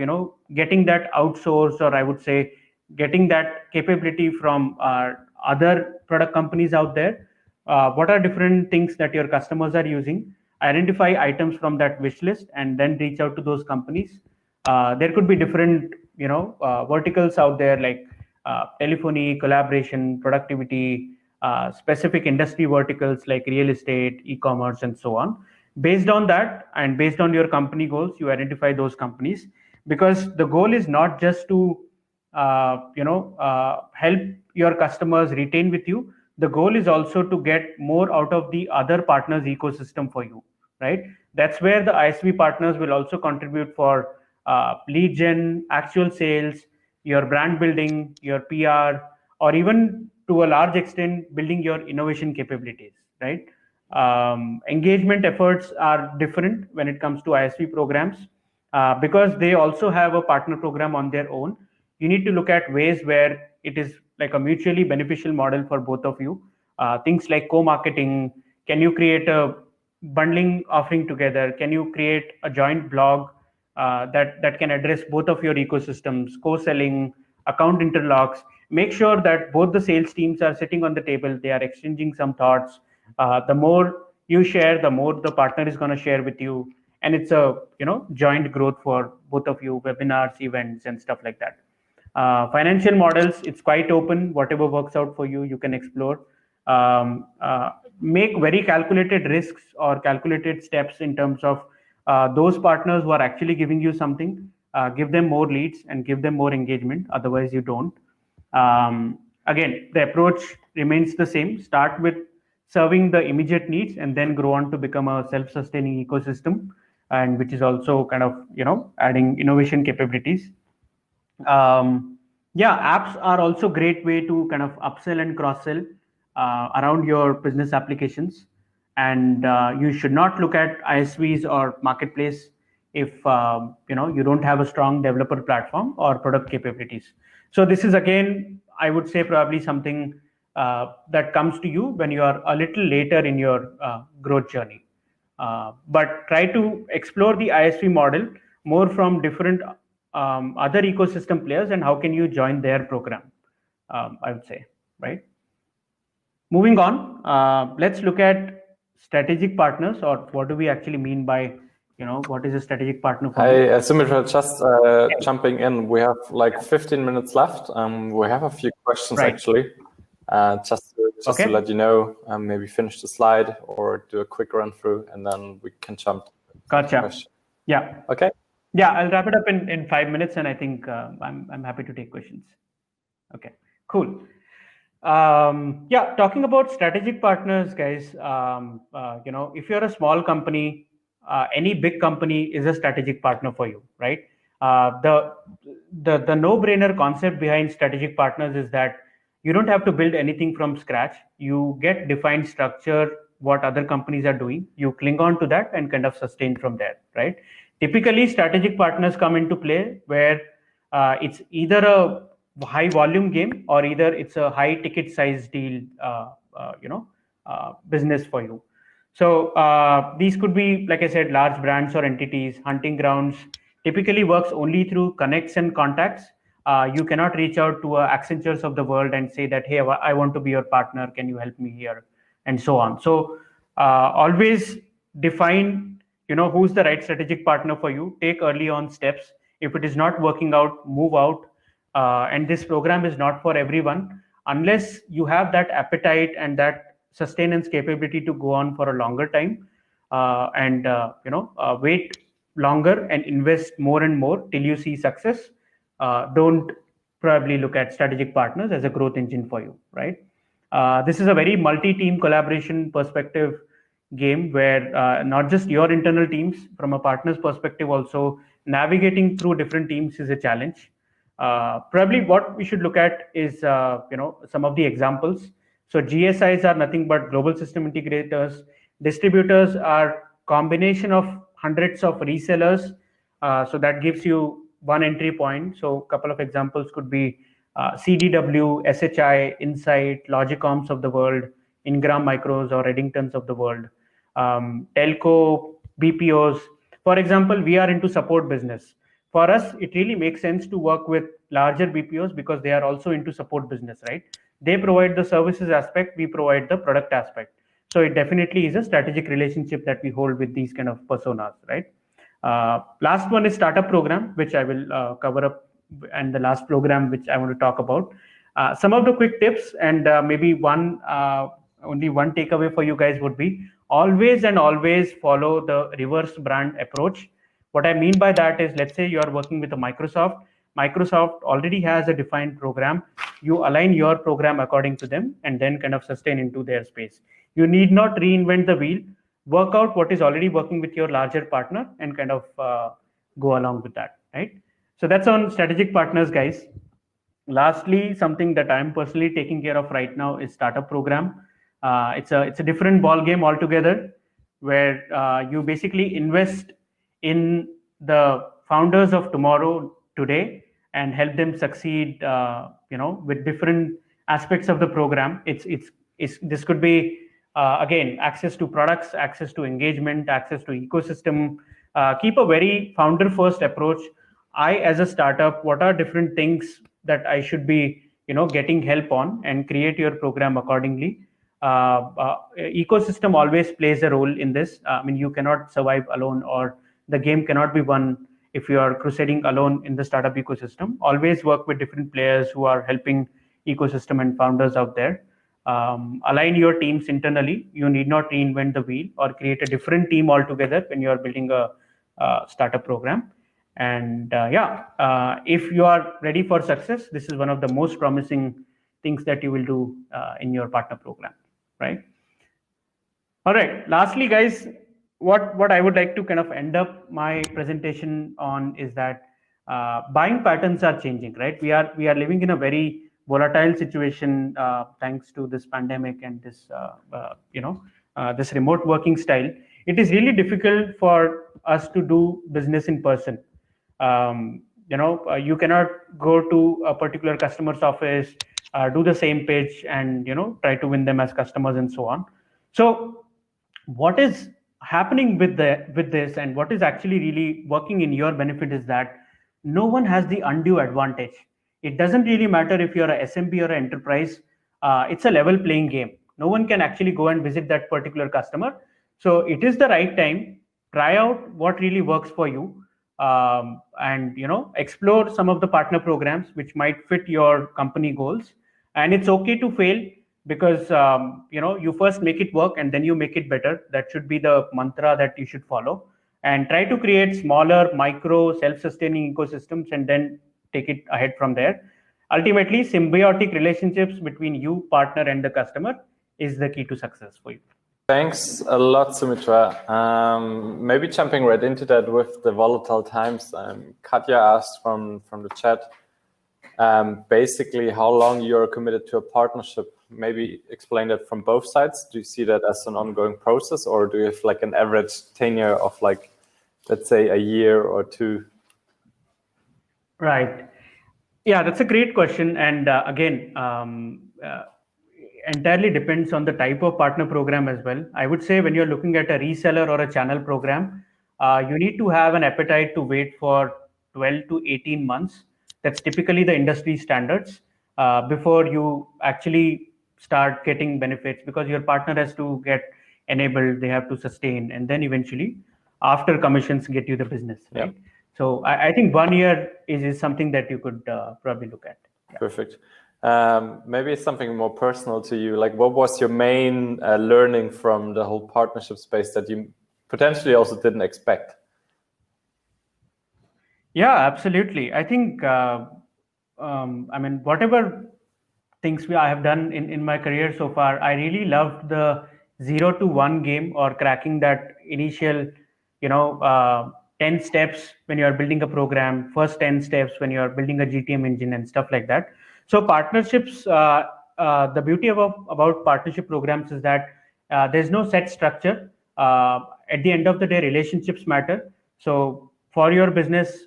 getting that outsourced, or I would say getting that capability from other product companies out there. What are different things that your customers are using? Identify items from that wish list and then reach out to those companies. There could be different verticals out there, like telephony, collaboration, productivity, specific industry verticals like real estate, e-commerce, and so on. Based on that, and based on your company goals, you identify those companies, because the goal is not just to help your customers retain with you. The goal is also to get more out of the other partners ecosystem for you, right? That's where the ISV partners will also contribute for lead gen, actual sales, your brand building, your PR, or even to a large extent building your innovation capabilities, right? Engagement efforts are different when it comes to ISV programs, because they also have a partner program on their own. You need to look at ways where it is like a mutually beneficial model for both of you. Things like co-marketing. Can you create a bundling offering together? Can you create a joint blog that can address both of your ecosystems? Co-selling, account interlocks. Make sure that both the sales teams are sitting on the table. They are exchanging some thoughts. The more you share, the more the partner is going to share with you, and it's a joint growth for both of you, webinars, events, and stuff like that. Financial models, it's quite open. Whatever works out for you, you can explore. Make very calculated risks or calculated steps in terms of those partners who are actually giving you something. Give them more leads and give them more engagement. Otherwise, you don't. Again, the approach remains the same. Start with serving the immediate needs and then grow on to become a self-sustaining ecosystem, and which is also kind of adding innovation capabilities. Yeah, apps are also great way to kind of upsell and cross sell around your business applications. And you should not look at ISVs or marketplace if you don't have a strong developer platform or product capabilities. So this is, again, I would say, probably something that comes to you when you are a little later in your growth journey. But try to explore the ISV model more from different other ecosystem players, and how can you join their program, I would say, right? Moving on, let's look at strategic partners, or what do we actually mean by, what is a strategic partner for Hi, Sumitra, just jumping in. We have like 15 minutes left. We have a few questions, right, actually. Just to let you know, maybe finish the slide or do a quick run through, and then we can jump to the Gotcha. question. Yeah. Okay. Yeah, I'll wrap it up in 5 minutes, and I think I'm happy to take questions. Okay, cool. Yeah, talking about strategic partners, guys. If you're a small company, any big company is a strategic partner for you, right? The no-brainer concept behind strategic partners is that you don't have to build anything from scratch. You get defined structure, what other companies are doing. You cling on to that and kind of sustain from there, right? Typically, strategic partners come into play where it's either a high volume game or either it's a high ticket size deal, business for you. So these could be, like I said, large brands or entities. Hunting grounds typically works only through connects and contacts. You cannot reach out to Accentures of the world and say that, hey, I want to be your partner. Can you help me here? And so on. So always define, who's the right strategic partner for you. Take early on steps. If it is not working out, move out. And this program is not for everyone unless you have that appetite and that sustenance capability to go on for a longer time, and wait longer and invest more and more till you see success. Don't probably look at strategic partners as a growth engine for you, right? This is a very multi-team collaboration perspective game where not just your internal teams, from a partner's perspective also, navigating through different teams is a challenge. Probably what we should look at is some of the examples. So GSIs are nothing but global system integrators. Distributors are combination of hundreds of resellers. So that gives you one entry point. So a couple of examples could be CDW, SHI, Insight, Logicoms of the world, Ingram Micros or Reddingtons of the world, telco, BPOs. For example, we are into support business. For us, it really makes sense to work with larger BPOs because they are also into support business, right? They provide the services aspect, we provide the product aspect. So it definitely is a strategic relationship that we hold with these kind of personas, right? Last one is startup program, which I will cover up, and the last program which I want to talk about. Some of the quick tips, and maybe only one takeaway for you guys would be always follow the reverse brand approach. What I mean by that is, let's say you are working with a Microsoft. Microsoft already has a defined program. You align your program according to them and then kind of sustain into their space. You need not reinvent the wheel. Work out what is already working with your larger partner and kind of go along with that, right? So that's on strategic partners, guys. Lastly, something that I'm personally taking care of right now is startup program. It's a different ball game altogether, where you basically invest in the founders of tomorrow today and help them succeed, with different aspects of the program. This could be again, access to products, access to engagement, access to ecosystem. Keep a very founder first approach. I, as a startup, what are different things that I should be getting help on, and create your program accordingly. ecosystem always plays a role in this. I mean, you cannot survive alone, or the game cannot be won if you are crusading alone in the startup ecosystem. Always work with different players who are helping ecosystem and founders out there. Align your teams internally. You need not reinvent the wheel or create a different team altogether when you are building a startup program. And if you are ready for success, this is one of the most promising things that you will do in your partner program, right? All right. Lastly, guys, what I would like to kind of end up my presentation on is that buying patterns are changing, right? We are living in a very volatile situation thanks to this pandemic and this this remote working style. It is really difficult for us to do business in person. You cannot go to a particular customer's office, do the same pitch, and try to win them as customers and so on. So what is happening with this, and what is actually really working in your benefit, is that no one has the undue advantage. It doesn't really matter if you're a SMB or an enterprise. It's a level playing game. No one can actually go and visit that particular customer. So it is the right time. Try out what really works for you, and explore some of the partner programs which might fit your company goals. And it's okay to fail, because you first make it work and then you make it better. That should be the mantra that you should follow, and try to create smaller, micro, self-sustaining ecosystems, and then take it ahead from there. Ultimately, symbiotic relationships between you, partner, and the customer is the key to success for you. Thanks a lot, Soumitra. Maybe jumping right into that with the volatile times. Katya asked from the chat, basically how long you're committed to a partnership. Maybe explain that from both sides. Do you see that as an ongoing process, or do you have like an average tenure of like, let's say, a year or two? Right. Yeah, that's a great question. And again, entirely depends on the type of partner program as well. I would say when you're looking at a reseller or a channel program, you need to have an appetite to wait for 12 to 18 months. That's typically the industry standards before you actually start getting benefits, because your partner has to get enabled, they have to sustain, and then eventually after commissions get you the business, right? Yeah. So I think 1 year is something that you could probably look at. Yeah. Perfect. Maybe it's something more personal to you. Like, what was your main learning from the whole partnership space that you potentially also didn't expect? Yeah, absolutely. I think, I mean, whatever things I have done in my career so far, I really loved the 0 to 1 game, or cracking that initial, 10 steps when you are building a program, first 10 steps when you are building a GTM engine and stuff like that. So partnerships, the beauty about partnership programs is that there's no set structure. At the end of the day, relationships matter. So for your business,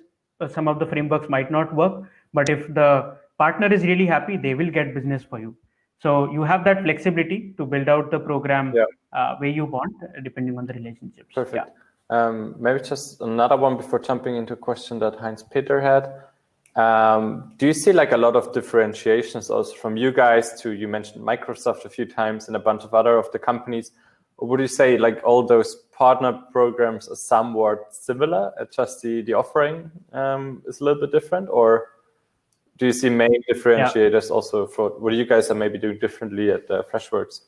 some of the frameworks might not work, but if the partner is really happy, they will get business for you. So you have that flexibility to build out the program where you want, depending on the relationships. Perfect. Yeah. Maybe just another one before jumping into a question that Heinz Peter had. Do you see like a lot of differentiations also from you guys to, you mentioned Microsoft a few times and a bunch of other of the companies? Or would you say like all those partner programs are somewhat similar, just the offering is a little bit different? Or do you see main differentiators also for what you guys are maybe doing differently at Freshworks?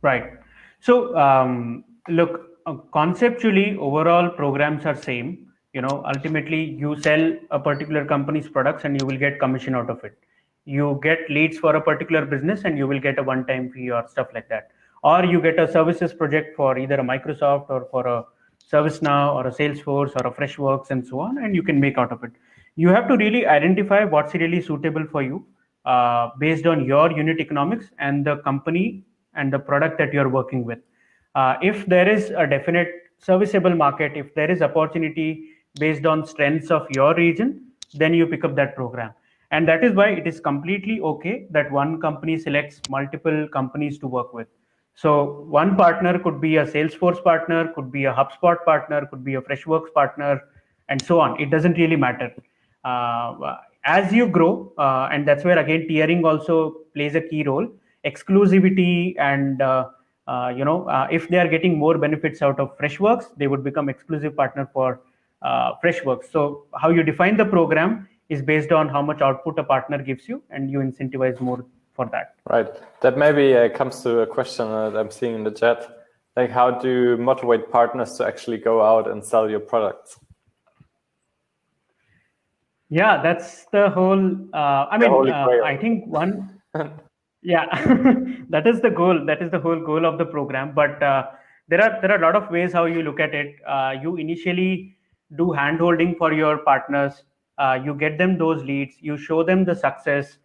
Right. So look, conceptually, overall programs are same. Ultimately, you sell a particular company's products and you will get commission out of it. You get leads for a particular business and you will get a one-time fee or stuff like that. Or you get a services project for either a Microsoft or for a ServiceNow or a Salesforce or a Freshworks and so on, and you can make out of it. You have to really identify what's really suitable for you based on your unit economics and the company and the product that you're working with. If there is a definite serviceable market, if there is opportunity based on strengths of your region, then you pick up that program. And that is why it is completely okay that one company selects multiple companies to work with. So one partner could be a Salesforce partner, could be a HubSpot partner, could be a Freshworks partner, and so on. It doesn't really matter. As you grow, and that's where again tiering also plays a key role. exclusivity and if they are getting more benefits out of Freshworks, they would become exclusive partner for Freshworks. So how you define the program is based on how much output a partner gives you, and you incentivize more for that. Right. That maybe comes to a question that I'm seeing in the chat. Like, how do you motivate partners to actually go out and sell your products? Yeah, that's the whole. I think one. Yeah, that is the goal. That is the whole goal of the program. But there are a lot of ways how you look at it. You initially do hand-holding for your partners. You get them those leads. You show them the success.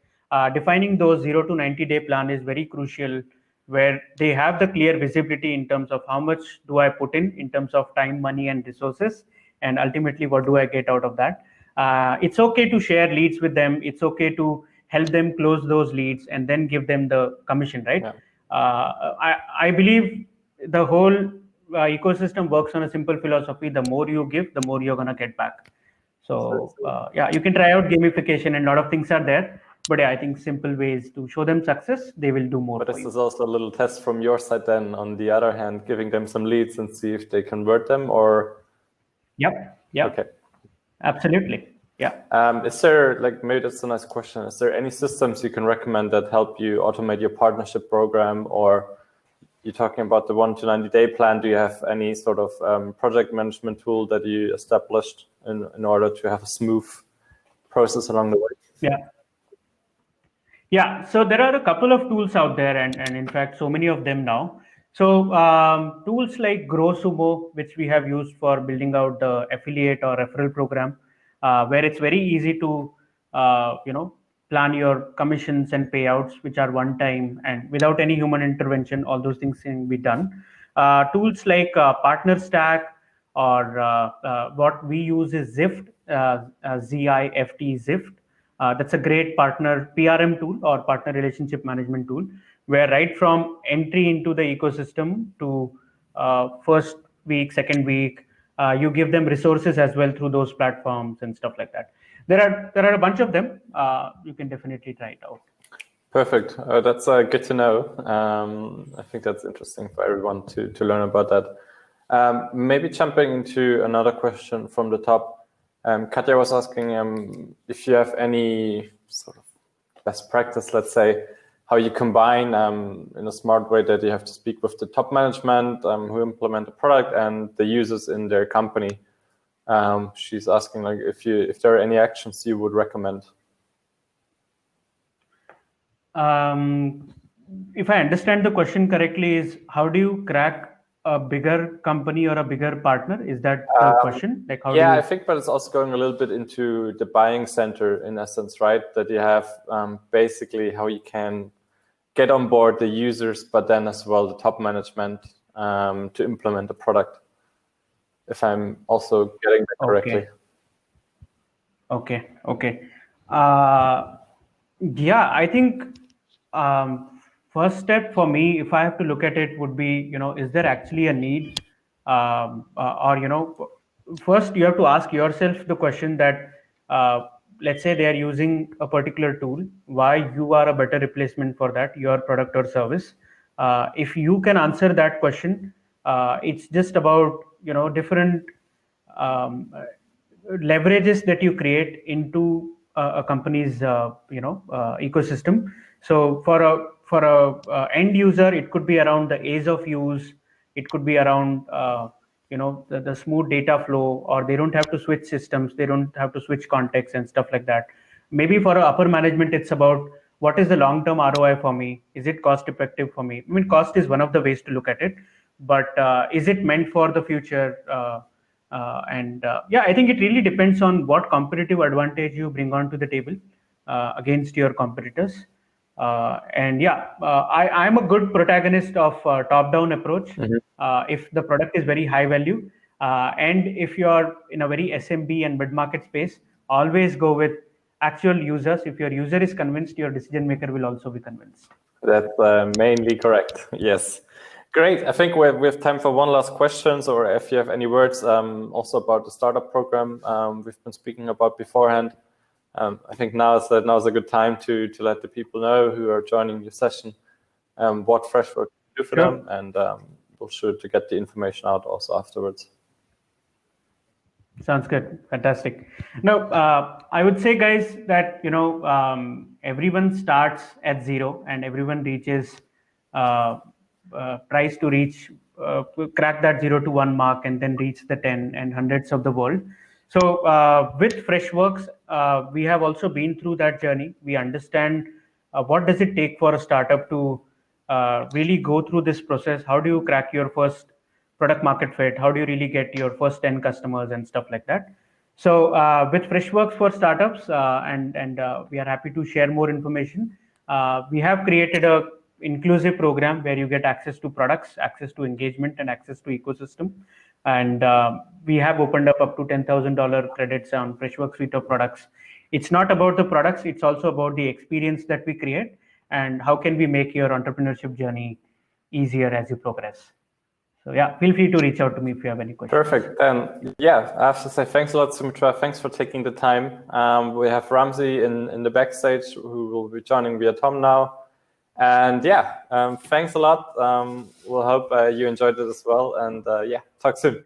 Defining those 0 to 90-day plan is very crucial, where they have the clear visibility in terms of how much do I put in terms of time, money, and resources, and ultimately what do I get out of that. It's okay to share leads with them. It's okay to help them close those leads and then give them the commission, right? Yeah. I believe the whole ecosystem works on a simple philosophy. The more you give, the more you're going to get back. So yeah, you can try out gamification, and a lot of things are there. But yeah, I think simple ways to show them success, they will do more. But this is also a little test from your side then, on the other hand, giving them some leads and see if they convert them, or? Yep. Okay. Absolutely. Yeah. Is there, like, maybe that's a nice question. Is there any systems you can recommend that help you automate your partnership program? Or you're talking about the 1 to 90-day plan. Do you have any sort of project management tool that you established in order to have a smooth process along the way? Yeah. So there are a couple of tools out there, and in fact, so many of them now. So tools like GrowSumo, which we have used for building out the affiliate or referral program, where it's very easy to plan your commissions and payouts, which are one time and without any human intervention. All those things can be done. Tools like PartnerStack, or what we use is Zift, ZIFT, Zift. That's a great partner PRM tool or partner relationship management tool, where right from entry into the ecosystem to first week, second week, you give them resources as well through those platforms and stuff like that. There are a bunch of them. You can definitely try it out. Perfect. That's good to know. I think that's interesting for everyone to learn about that. Maybe jumping into another question from the top. Katja was asking if you have any sort of best practice, let's say, how you combine in a smart way that you have to speak with the top management who implement the product and the users in their company. She's asking, like, if there are any actions you would recommend. If I understand the question correctly, is how do you crack a bigger company or a bigger partner? Is that the question? Like, how? Yeah, I think, but it's also going a little bit into the buying center in essence, right? That you have basically how you can get on board the users, but then as well the top management to implement the product. If I'm also getting that correctly. Okay. Yeah, I think first step for me, if I have to look at it, would be, is there actually a need? First you have to ask yourself the question that, let's say they are using a particular tool, why you are a better replacement for that, your product or service. If you can answer that question, it's just about, different leverages that you create into a company's ecosystem. So for a end user, it could be around the ease of use. It could be around the smooth data flow, or they don't have to switch systems, they don't have to switch contexts and stuff like that. Maybe for upper management, it's about what is the long-term ROI for me? Is it cost effective for me? I mean, cost is one of the ways to look at it, but is it meant for the future? Yeah, I think it really depends on what competitive advantage you bring onto the table against your competitors. I'm a good protagonist of top-down approach. If the product is very high value, and if you're in a very SMB and mid-market space, always go with actual users. If your user is convinced, your decision maker will also be convinced. That's mainly correct. Yes. Great. I think we have time for one last question, or if you have any words also about the startup program we've been speaking about beforehand. I think now's a good time to let the people know who are joining your session what Freshworks can do for Sure. them, and we'll sure to get the information out also afterwards. Sounds good. Fantastic. No, I would say, guys, that everyone starts at 0 and everyone reaches tries to reach crack that 0 to 1 mark and then reach the 10 and hundreds of the world. So with Freshworks, we have also been through that journey. We understand what does it take for a startup to really go through this process. How do you crack your first product market fit? How do you really get your first 10 customers and stuff like that? So with Freshworks for startups, and we are happy to share more information. We have created a inclusive program where you get access to products, access to engagement, and access to ecosystem. And we have opened up to $10,000 credits on Freshworks suite of products. It's not about the products, it's also about the experience that we create and how can we make your entrepreneurship journey easier as you progress. So yeah, feel free to reach out to me if you have any questions. Perfect. Yeah, I have to say thanks a lot, Sumitra. Thanks for taking the time. We have Ramsey in the backstage who will be joining via Tom now. And yeah, thanks a lot. We'll hope you enjoyed it as well. And yeah, talk soon.